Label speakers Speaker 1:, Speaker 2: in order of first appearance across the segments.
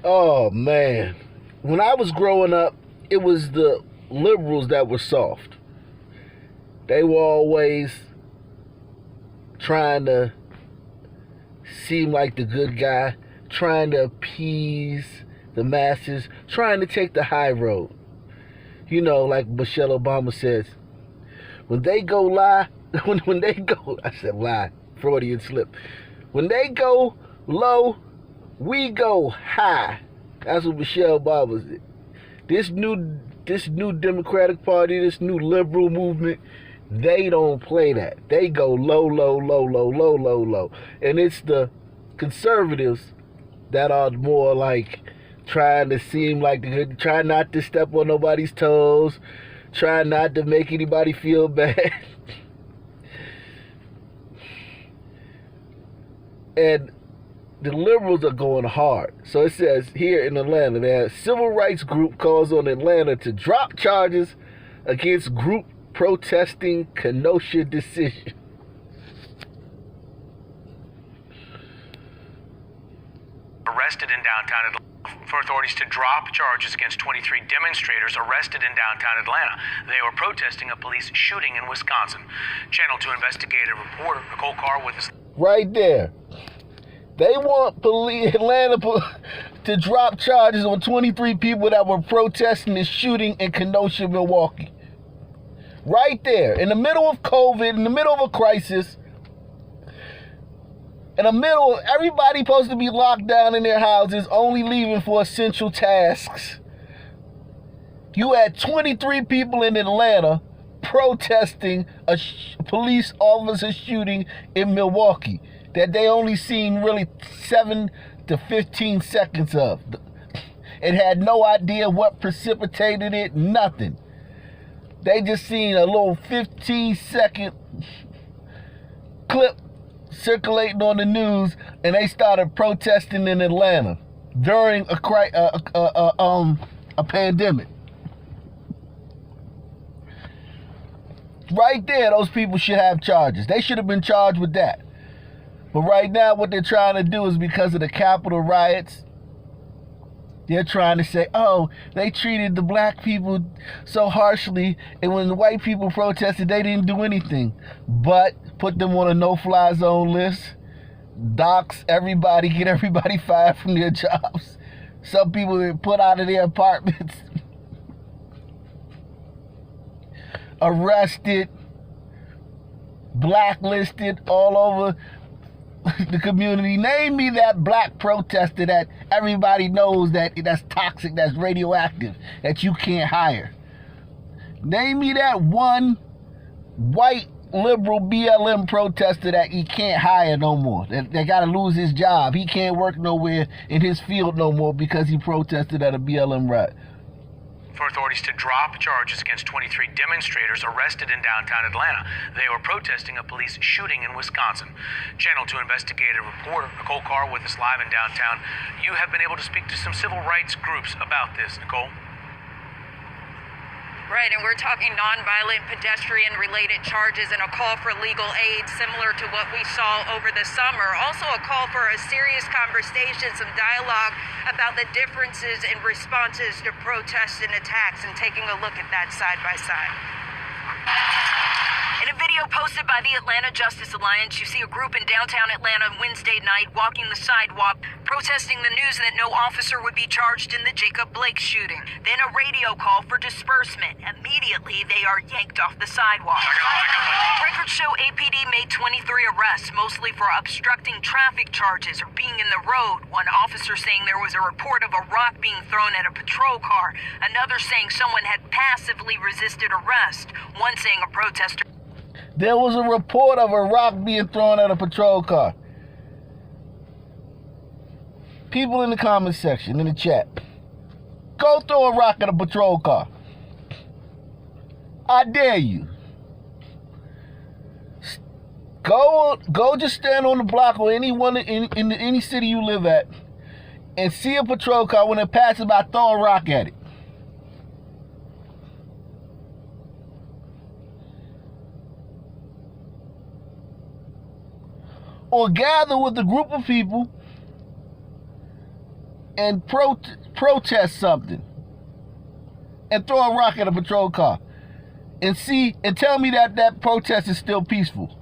Speaker 1: Oh man, when I was growing up, it was the liberals that were soft. They were always trying to seem like the good guy, trying to appease the masses, trying to take the high road. You know, like Michelle Obama says, when they go lie, when they go, I said lie, Freudian slip. When they go low, we go high. That's what Michelle Obama said. This new Democratic Party, this new liberal movement, they don't play that. They go low, low, low, low, low, low, low. And it's the conservatives that are more like trying to seem like the good, try not to step on nobody's toes, try not to make anybody feel bad. And the liberals are going hard. So it says here in Atlanta, that civil rights group calls on Atlanta to drop charges against group protesting Kenosha decision.
Speaker 2: Arrested in downtown Atlanta. For authorities to drop charges against 23 demonstrators arrested in downtown Atlanta. They were protesting a police shooting in Wisconsin. Channel 2 investigative reporter Nicole Carr with us.
Speaker 1: Right there. They want Atlanta to drop charges on 23 people that were protesting the shooting in Kenosha, Milwaukee. Right there, in the middle of COVID, in the middle of a crisis, in the middle of everybody supposed to be locked down in their houses, only leaving for essential tasks. You had 23 people in Atlanta protesting a police officer shooting in Milwaukee that they only seen really 7 to 15 seconds of. It had no idea what precipitated it, nothing. They just seen a little 15-second clip circulating on the news, and they started protesting in Atlanta during a pandemic. Right there, those people should have charges. They should have been charged with that. But right now, what they're trying to do is because of the Capitol riots, they're trying to say, oh, they treated the black people so harshly, and when the white people protested, they didn't do anything but put them on a no-fly zone list, dox everybody, get everybody fired from their jobs. Some people were put out of their apartments, arrested, blacklisted all over the community. Name me that black protester that everybody knows that's toxic, that's radioactive, that you can't hire. Name me that one white liberal BLM protester that he can't hire no more. That got to lose his job. He can't work nowhere in his field no more because he protested at a BLM riot.
Speaker 2: For authorities to drop charges against 23 demonstrators arrested in downtown Atlanta. They were protesting a police shooting in Wisconsin. Channel 2 investigative reporter Nicole Carr with us live in downtown. You have been able to speak to some civil rights groups about this, Nicole.
Speaker 3: Right, and we're talking nonviolent pedestrian-related charges and a call for legal aid similar to what we saw over the summer. Also a call for a serious conversation, some dialogue about the differences in responses to protests and attacks, and taking a look at that side by side. In a video posted by the Atlanta Justice Alliance, you see a group in downtown Atlanta Wednesday night walking the sidewalk, protesting the news that no officer would be charged in the Jacob Blake shooting. Then a radio call for disbursement. Immediately, they are yanked off the sidewalk. Records show APD made 23 arrests, mostly for obstructing traffic charges or being in the road. One officer saying there was a report of a rock being thrown at a patrol car. Another saying someone had passively resisted arrest. One saying a protester.
Speaker 1: There was a report of a rock being thrown at a patrol car. People in the comment section, in the chat, go throw a rock at a patrol car. I dare you. Go just stand on the block or anyone in any city you live at and see a patrol car. When it passes by, throw a rock at it. Or gather with a group of people and protest something and throw a rock at a patrol car and tell me that protest is still peaceful.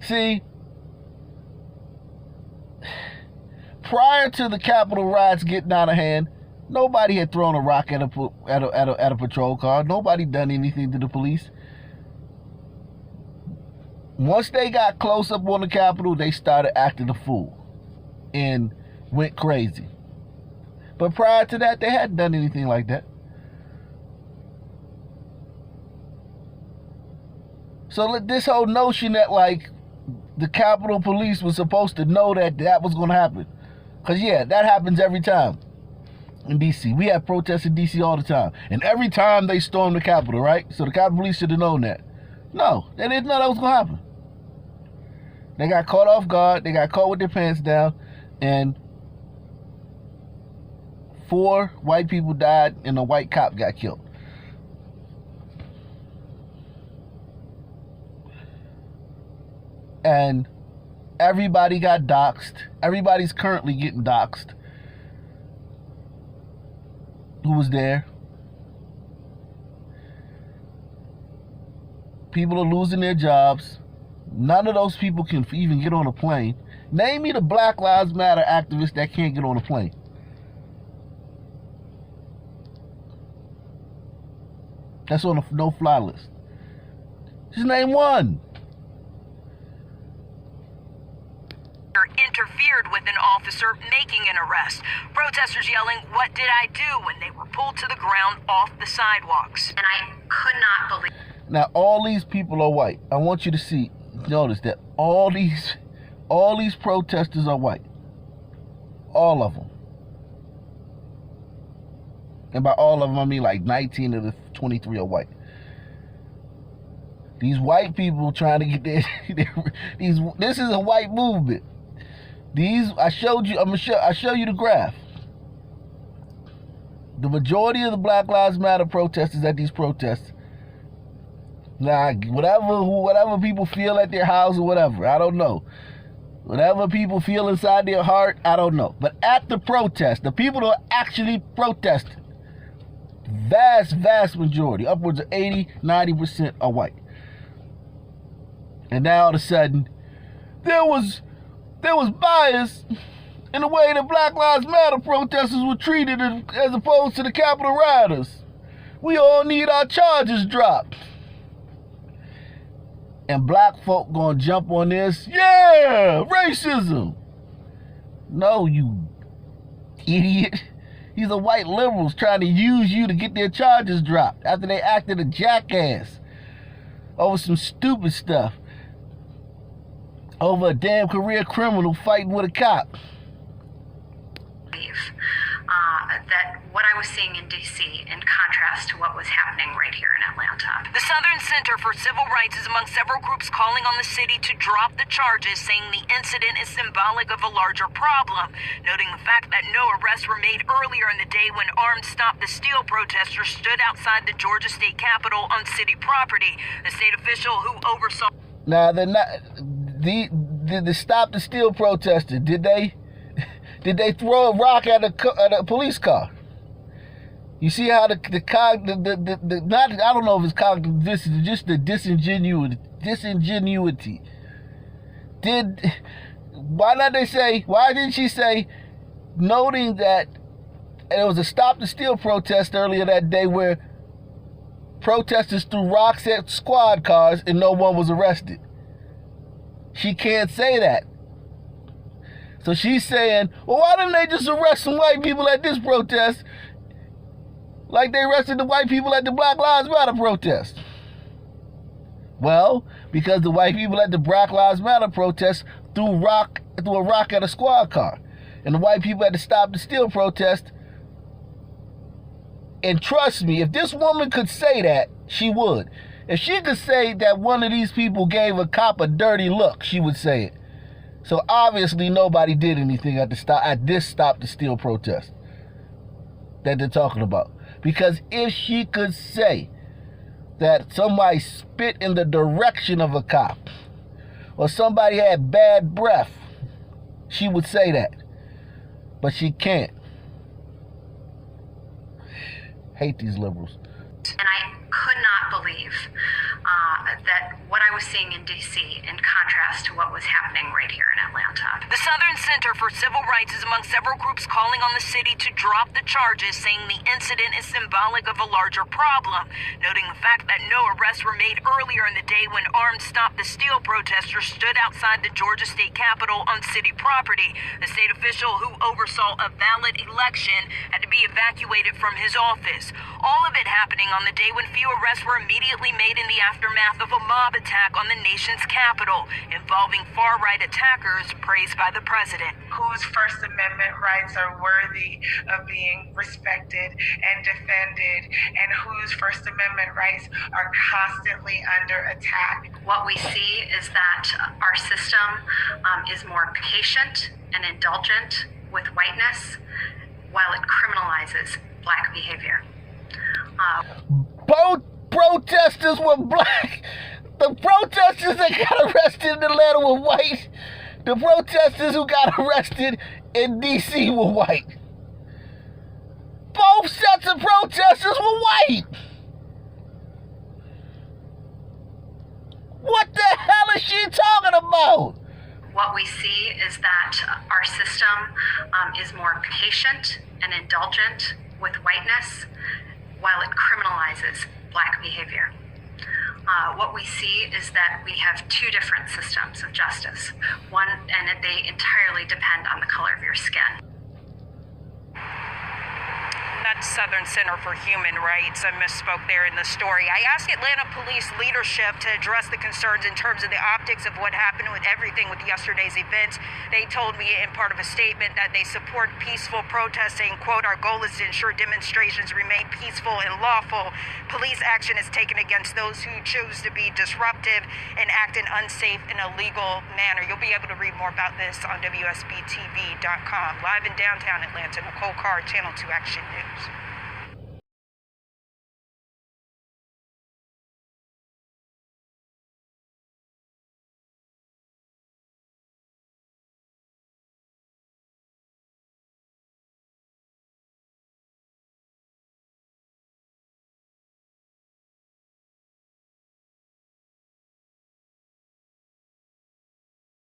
Speaker 1: See, prior to the Capitol riots getting out of hand, nobody had thrown a rock at a patrol car. Nobody done anything to the police. Once they got close up on the Capitol, they started acting a fool and went crazy. But prior to that, they hadn't done anything like that. So this whole notion that like the Capitol Police was supposed to know that was going to happen. Because yeah, that happens every time in D.C. We have protests in D.C. all the time. And every time they storm the Capitol, right? So the Capitol Police should have known that. No, they didn't know that was going to happen. They got caught off guard. They got caught with their pants down. And 4 white people died and a white cop got killed. And everybody got doxxed. Everybody's currently getting doxxed who was there. People are losing their jobs. None of those people can even get on a plane. Name me the Black Lives Matter activists that can't get on a plane. That's on the no-fly list. Just name one.
Speaker 3: Interfered with an officer making an arrest. Protesters yelling, "What did I do?" when they were pulled to the ground off the sidewalks. And I could not believe.
Speaker 1: Now all these people are white. I want you to notice that all these protesters are white. All of them. And by all of them, I mean like 19 of the 23 are white. These white people trying to get this is a white movement. I showed you. I show you the graph. The majority of the Black Lives Matter protesters at these protests. Now, whatever people feel at their house or whatever, I don't know. Whatever people feel inside their heart, I don't know. But at the protest, the people that are actually protesting, vast majority, upwards of 80, 90% are white. And now all of a sudden, there was bias in the way the Black Lives Matter protesters were treated as opposed to the Capitol Rioters. We all need our charges dropped. And black folk gonna jump on this. Yeah, racism. No, you idiot. These are white liberals trying to use you to get their charges dropped after they acted a jackass over some stupid stuff. Over a damn career criminal fighting with a cop.
Speaker 4: That what I was seeing in D.C. in contrast to what was happening right here in Atlanta.
Speaker 3: The Southern Center for Civil Rights is among several groups calling on the city to drop the charges, saying the incident is symbolic of a larger problem, noting the fact that no arrests were made earlier in the day when armed Stop the Steal protesters stood outside the Georgia State Capitol on city property. The state official who oversaw...
Speaker 1: Now, they're not... The Stop the Steal protester, did they throw a rock at a police car? You see how the not, I don't know if it's cognitive, this is just the disingenuity. Why didn't she say, noting that there was a Stop the Steal protest earlier that day where protesters threw rocks at squad cars and no one was arrested? She can't say that. So she's saying, well, why didn't they just arrest some white people at this protest like they arrested the white people at the Black Lives Matter protest? Well, because the white people at the Black Lives Matter protest threw a rock at a squad car. And the white people at the Stop the Steal protest, and trust me, if this woman could say that, she would. If she could say that one of these people gave a cop a dirty look, she would say it. So obviously nobody did anything at this Stop the Steal protest that they're talking about. Because if she could say that somebody spit in the direction of a cop or somebody had bad breath, she would say that. But she can't. Hate these liberals.
Speaker 4: And I could not believe that what I was seeing in D.C. in contrast to what was happening right here in Atlanta.
Speaker 3: The Southern Center for Civil Rights is among several groups calling on the city to drop the charges, saying the incident is symbolic of a larger problem, noting the fact that no arrests were made earlier in the day when armed Stop the Steal protesters stood outside the Georgia State Capitol on city property. The state official who oversaw a valid election had to be evacuated from his office. All of it happening on the day when few arrests were immediately made in the aftermath of a mob attack on the nation's capital, involving far-right attackers praised by the president.
Speaker 5: Whose First Amendment rights are worthy of being respected and defended, and whose First Amendment rights are constantly under attack.
Speaker 4: What we see is that our system is more patient and indulgent with whiteness while it criminalizes black behavior.
Speaker 1: Both protesters were black. The protesters that got arrested in Atlanta were white. The protesters who got arrested in D.C. were white. Both sets of protesters were white. What the hell is she talking about?
Speaker 4: What we see is that our system is more patient and indulgent with whiteness while it criminalizes black behavior. What we see is that we have two different systems of justice. One, and they entirely depend on the color of your skin.
Speaker 3: That's Southern Center for Human Rights. I misspoke there in the story. I asked Atlanta police leadership to address the concerns in terms of the optics of what happened with everything with yesterday's events. They told me in part of a statement that they support peaceful protesting. Quote, our goal is to ensure demonstrations remain peaceful and lawful. Police action is taken against those who choose to be disruptive and act in unsafe and illegal manner. You'll be able to read more about this on WSBTV.com. Live in downtown Atlanta, Nicole Carr, Channel 2 Action News.